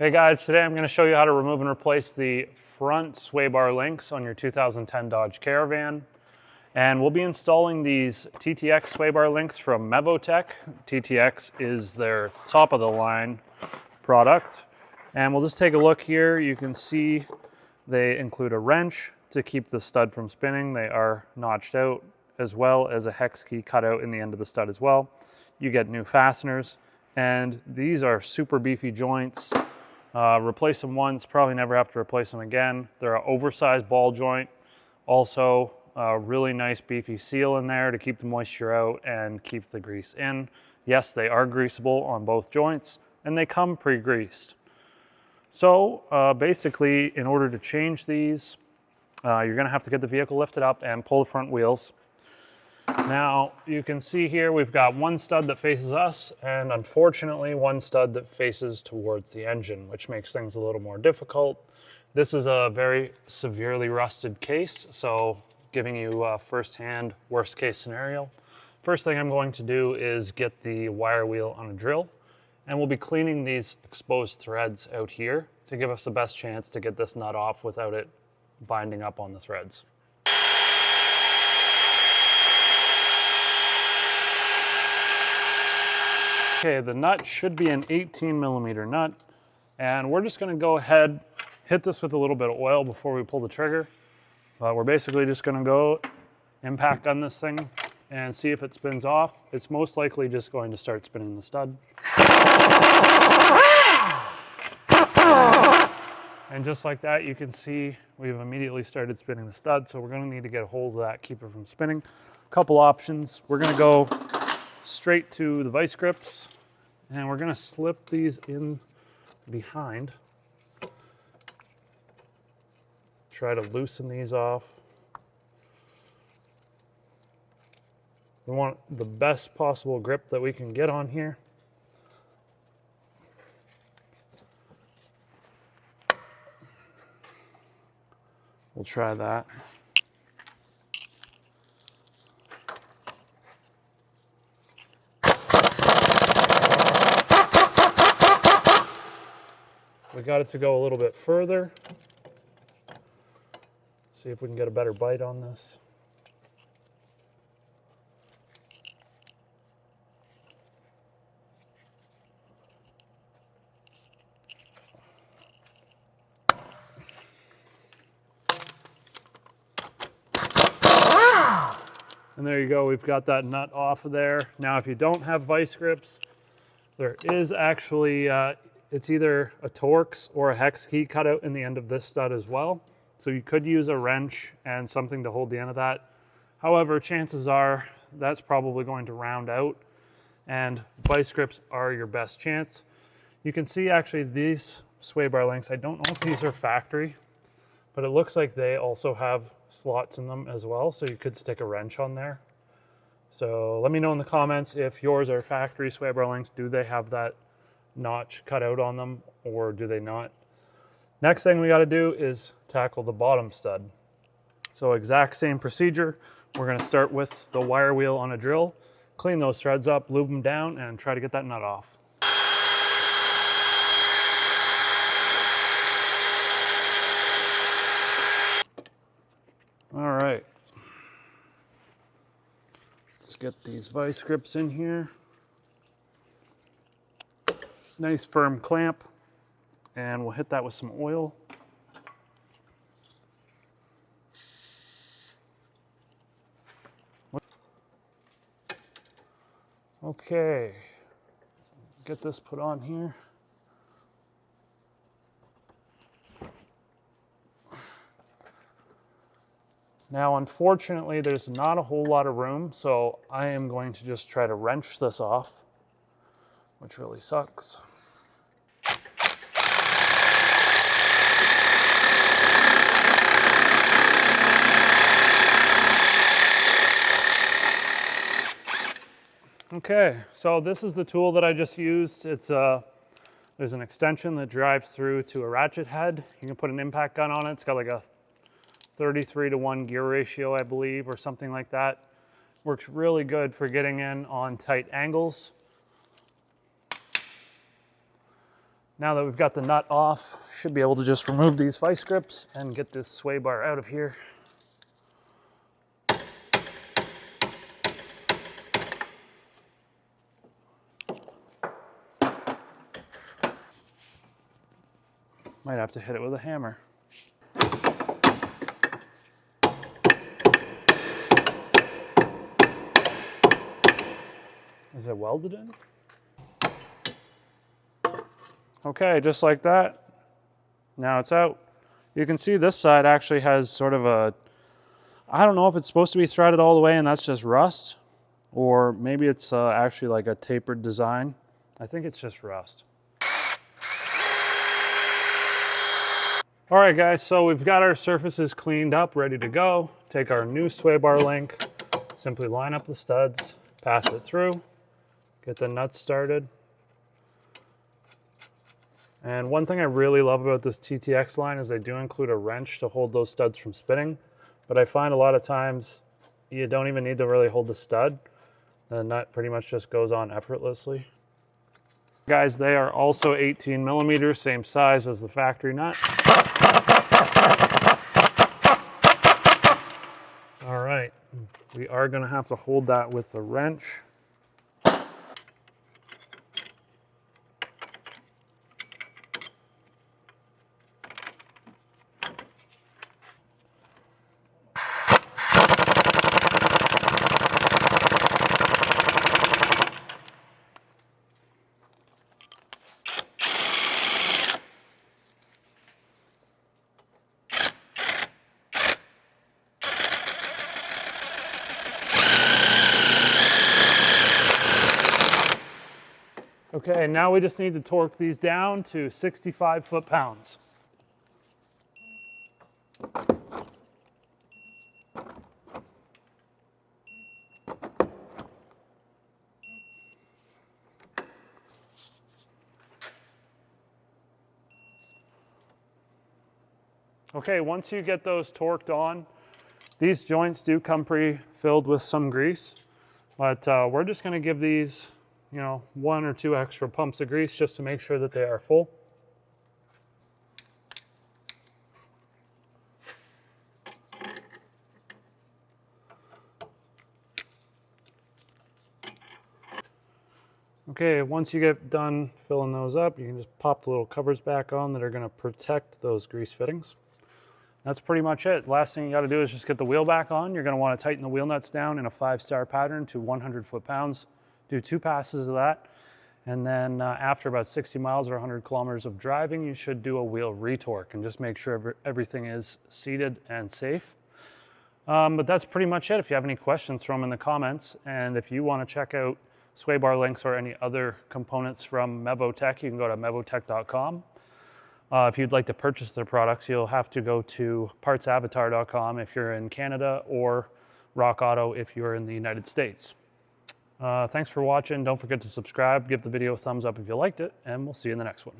Hey guys, today I'm going to show you how to remove and replace the front sway bar links on your 2010 Dodge Caravan. And we'll be installing these TTX sway bar links from Mevotech. TTX is their top of the line product. And we'll just take a look here. You can see they include a wrench to keep the stud from spinning. They are notched out, as well as a hex key cut out in the end of the stud as well. You get new fasteners, and these are super beefy joints. Replace them once, probably never have to replace them again. They're an oversized ball joint. Also, a really nice beefy seal in there to keep the moisture out and keep the grease in. Yes, they are greasable on both joints, and they come pre-greased. So basically, in order to change these, you're gonna have to get the vehicle lifted up and pull the front wheels. Now, you can see here we've got one stud that faces us, and unfortunately one stud that faces towards the engine, which makes things a little more difficult. This is a very severely rusted case, so giving you a first-hand worst case scenario. First thing I'm going to do is get the wire wheel on a drill, and we'll be cleaning these exposed threads out here to give us the best chance to get this nut off without it binding up on the threads. Okay, the nut should be an 18mm nut, and we're just gonna go ahead, hit this with a little bit of oil before we pull the trigger. But we're basically just gonna go impact gun this thing and see if it spins off. It's most likely just going to start spinning the stud. And just like that, you can see we've immediately started spinning the stud, so we're gonna need to get a hold of that, keep it from spinning. Couple options. We're gonna go straight to the vice grips, and we're gonna slip these in behind. Try to loosen these off. We want the best possible grip that we can get on here. We'll try that. We got it to go a little bit further. See if we can get a better bite on this. And there you go, we've got that nut off of there. Now, if you don't have vice grips, there is actually, it's either a Torx or a hex key cut out in the end of this stud as well. So you could use a wrench and something to hold the end of that. However, chances are that's probably going to round out, and vice grips are your best chance. You can see actually these sway bar links, I don't know if these are factory, but it looks like they also have slots in them as well, so you could stick a wrench on there. So let me know in the comments if yours are factory sway bar links. Do they have that notch cut out on them, or do they not? Next thing we got to do is tackle the bottom stud. So exact same procedure. We're going to start with the wire wheel on a drill, clean those threads up, lube them down, and try to get that nut off. All right. Let's get these vice grips in here. Nice firm clamp, and we'll hit that with some oil. Okay, get this put on here. Now, unfortunately, there's not a whole lot of room, so I am going to just try to wrench this off, which really sucks. Okay, so this is the tool that I just used. There's an extension that drives through to a ratchet head. You can put an impact gun on it. It's got like a 33:1 gear ratio, I believe, or something like that. Works really good for getting in on tight angles. Now that we've got the nut off, should be able to just remove these vice grips and get this sway bar out of here. Might have to hit it with a hammer. Is it welded in? Okay, just like that. Now it's out. You can see this side actually has sort of a, I don't know if it's supposed to be threaded all the way and that's just rust, or maybe it's actually like a tapered design. I think it's just rust. All right guys, so we've got our surfaces cleaned up, ready to go. Take our new sway bar link, simply line up the studs, pass it through, get the nuts started. And one thing I really love about this TTX line is they do include a wrench to hold those studs from spinning, but I find a lot of times you don't even need to really hold the stud. The nut pretty much just goes on effortlessly. Guys, they are also 18 millimeters, same size as the factory nut. All right, we are gonna have to hold that with the wrench. Okay, now we just need to torque these down to 65 foot-pounds. Okay, once you get those torqued on, these joints do come pre-filled with some grease, but we're just gonna give these, you know, 1 or 2 extra pumps of grease just to make sure that they are full. Okay, once you get done filling those up, you can just pop the little covers back on that are gonna protect those grease fittings. That's pretty much it. Last thing you gotta do is just get the wheel back on. You're gonna wanna tighten the wheel nuts down in a 5-star pattern to 100 foot-pounds. Do 2 passes of that. And then after about 60 miles or 100 kilometers of driving, you should do a wheel retorque and just make sure everything is seated and safe. But that's pretty much it. If you have any questions, throw them in the comments. And if you want to check out sway bar links or any other components from Mevotech, you can go to mevotech.com. If you'd like to purchase their products, you'll have to go to partsavatar.com if you're in Canada, or Rock Auto if you're in the United States. Thanks for watching. Don't forget to subscribe, give the video a thumbs up if you liked it, and we'll see you in the next one.